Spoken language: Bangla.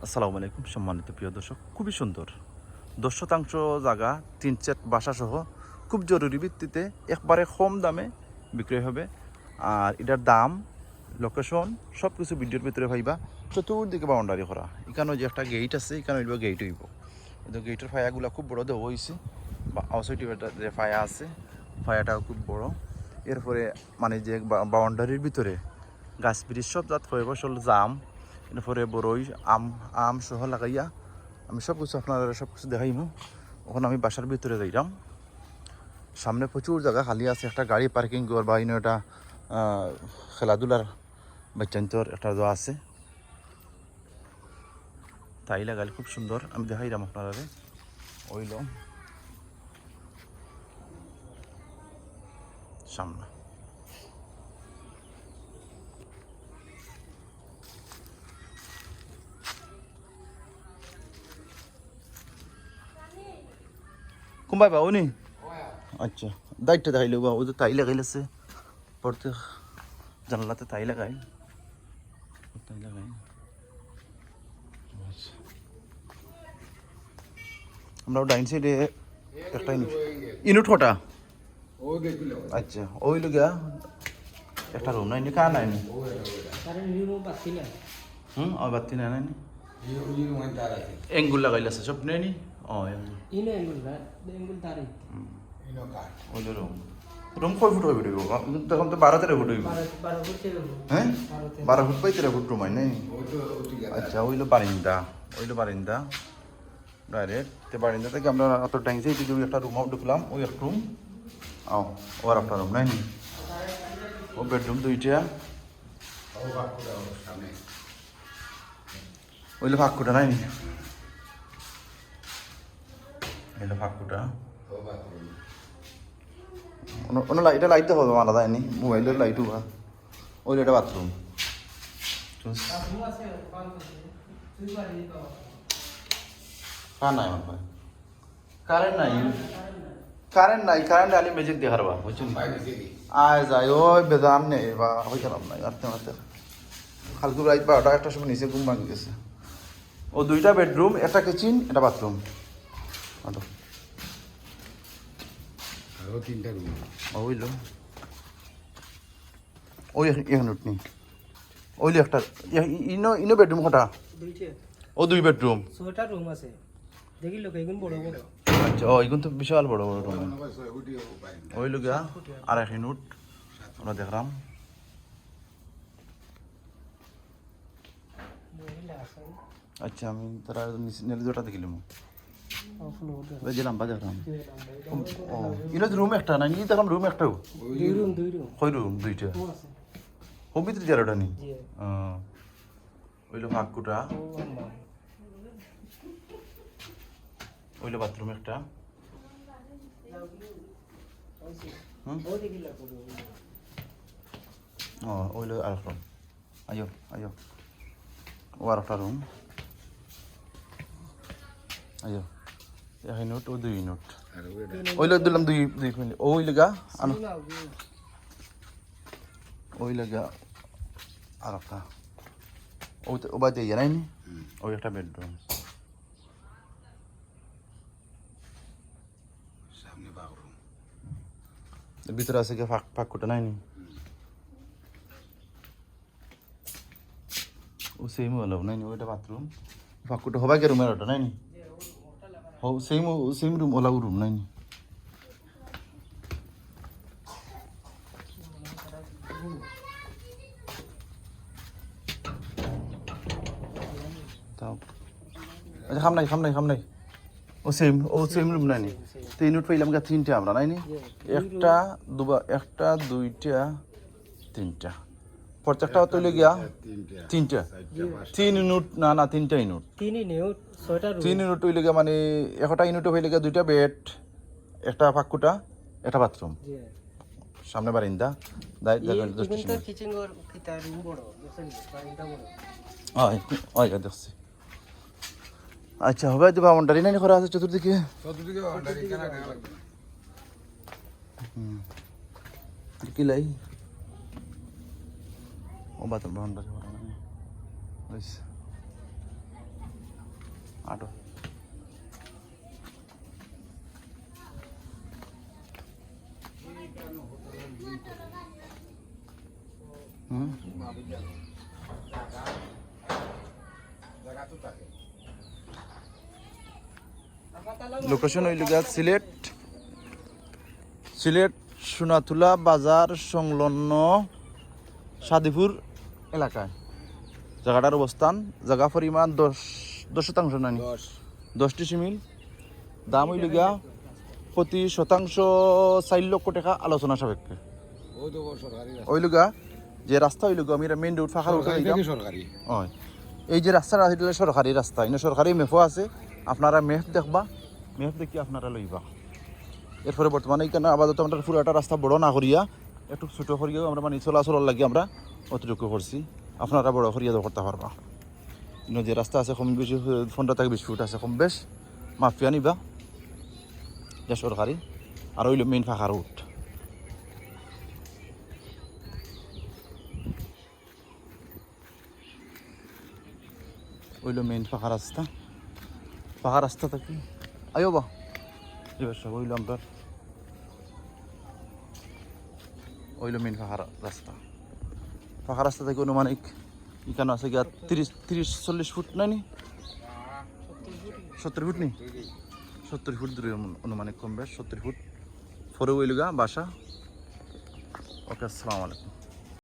আসসালামু আলাইকুম সম্মানিত প্রিয় দর্শক, খুবই সুন্দর 10 শতাংশ জায়গা 3 সেট বাসা সহ খুব জরুরি ভিত্তিতে একবারে কম দামে বিক্রয় হবে। আর এটার দাম, লোকেশন সব কিছু ভিডিওর ভিতরে ভাইবা। চতুর্দিকে বাউন্ডারি করা, এখানে যে একটা গেট আছে, এখানে হইব গেট হইব। কিন্তু গেটের ফায়াগুলো খুব বড় দেওয়া হয়েছে, বা আউটসাইড যে ফায়া আছে ফায়াটাও খুব বড়। এরপরে মানে যে বাউন্ডারির ভিতরে গাছ ব্রিজ সব জাত হয়ে ফসল জাম, এরপরে বড়ই আম আম সহ লাগাইয়া আমি সব কিছু আপনারা সব কিছু দেখাইমু। ওখানে আমি বাসার ভিতরে যাইলাম। সামনে প্রচুর জায়গা খালি আছে, একটা গাড়ি পার্কিং কর বা ইনো একটা খেলাধুলার বাচ্চান্তর একটা দেওয়া আছে, তাই লাগাইলে খুব সুন্দর। আমি দেখাইলাম আপনারা ওইল সামনে। কোনবাই বা উনি আচ্ছা দায়িত্ব দেখাইল বা ও তো তাই লাগাইলেছে, পড়তে জানলাতে তাই লাগাই তাই লাগাই। আচ্ছা, আমরা ডাইন সাইডে একটা ইনুট কটা। আচ্ছা ওই লোক একটা রুম নাই কার নাই ওই বাতি নাই নাই এঙ্গুল লাগাইলাছে সব নেই নি। ওই রুম রুম কয় ফুট হইব তখন তো 12-13 ফুট হইব। হ্যাঁ 12 ফুট বাই 13 ফুট রুম হয় নাই। আচ্ছা ওইলো বারিন্দা ডাইরেক্ট তে বারিন্দা থেকে আমরা অত ট্যাঙ্কি একটা রুম ঢুকলাম, ওই এক রুম ওর একটা রুম নাই নি। ও বেডরুম দুইটা, ওইলো ফাঁকুটা নাই নি, এলো ফাঁকুটা। এটা লাইট তো হবে আলাদা নি, মোবাইলের লাইটও বা ওইলো একটা বাথরুম। কার নাই আমার ভাই, কারেন্ট নাই আলি ম্যাজিক দেখার বা বুঝছেন। আয় যায় ওই বেদান নেই বা হয়ে গেলাম নাই মারতে হালকুর রাইট 12টা-1টার সময় নিচে ঘুম ভাঙি গেছে। ও দুইটা বেডরুম, একটা কিচেন, একটা বাথরুম, তিনটা রুম। ওইলো ওই এখন উঠনি ওইলো একটা ইনো বেডরুম কটা। ও দুই বেডরুম, 6টা রুম আছে দেখিল কেগুন বড় বড়। আচ্ছা ও এগুন তো বিশাল বড় বড় রুম। ওইলো গিয়া আর এক ইনুট আমরা দেখলাম। আচ্ছা আমি তারা নেলে যেটা দেখিলাম লম্বা দেখলাম। ও ইনো রুম একটা না নি, দেখলাম রুম একটাও। কই রুম দুইটা হোম ভিতরে যারোটা নি। ওইলো ফাঁকুটা, ওইলো বাথরুম একটা। ও ওইলো আর একটা আয়ো ও আর একটা রুম আয়ো এক ইউনিট ও 2 ইউনিট। ওইলো দিলাম দুই মিনিট। ওই লগা আনো ওই লগা আর একটা ও বাদে নাই নি। ওই একটা বেডরুম, ভিতরে আছে কি ফাঁকুটা নাই নি। ও সেম হলো নাই নি, ওইটা বাথরুম ফাঁকুটা হবা কে রুমের ওটা নাই নি। ও সেম রুম ওলা রুম নাই নি। তাও আচ্ছা খাম নাই ও সেম রুম নাই নি। 3 ইউনিট পাইলাম গা, 3টা আমরা নাই নি। একটা দুইটা তিনটা প্রত্যেকটা তৈলে গিয়া 3টা 3 ইউনিট না 3টা ইউনিট 3 ইউনিট হইলে গিয়া মানে একটা ইউনিট হইলে গিয়া 2টা বেড, একটা ফাঁকুটা, একটা বাথরুম, সামনে বারিন্দা দেখছি। আচ্ছা হবে তো বাউন্ডারি নাই করা আছে চতুর্দিকে কি লাই ও বাথরুম বাউন্ডারি করা নাই হইছে। আটো লোকেশন হইল গিয়া সিলেট সোনাতুলা বাজার সংলগ্ন সাদিপুর এলাকায় জায়গাটার অবস্থান, জায়গা পরিমাণ 10% নানি 10টি সিমিল। দাম হইল গিয়া প্রতি শতাংশ 4 লক্ষ টাকা আলোচনা সাপেক্ষে। ওইল গা যে রাস্তা হইল গা আমি মেইন রোড ফাঁকা রোড সরকারি হয়, এই যে রাস্তাটা হইলে সরকারি রাস্তা, এনে সরকারি মেপও আছে, আপনারা মেপ দেখবা, মেপ দেখি আপনারা লইবা। এরপরে বর্তমানে এখানে আপাতত আমরা পুরোটা রাস্তা বড় না করিয়া একটু ছোটো করিয়াও আমরা মানে চলাচলের লাগে আমরা অতটুকু করছি, আপনারা বড় করিয়া করতে পারবা। কিন্তু যে রাস্তা আছে কম বেশি 15 থেকে 20 ফুট আছে কম বেশ, মাফিয়া নিবা, এটা সরকারি। আর হইল মেইন ফাঁকা রোড। ওইলো মেইন ফাঁকা রাস্তা, ফাঁকা রাস্তা থাকি আয়ো বা এবার সব ওইলো আমরা ওইলো মেইন ফাঁকা রাস্তা। ফাঁকা রাস্তা থেকে অনুমানিক এখানে আছে গিয়া 30-40 ফুট নাইনি 70 ফুট নি 70 ফুট দূরে অনুমানিক কম বেশ 70 ফুট পরে ওইলো গা বাসা। ওকে, আসসালামু আলাইকুম।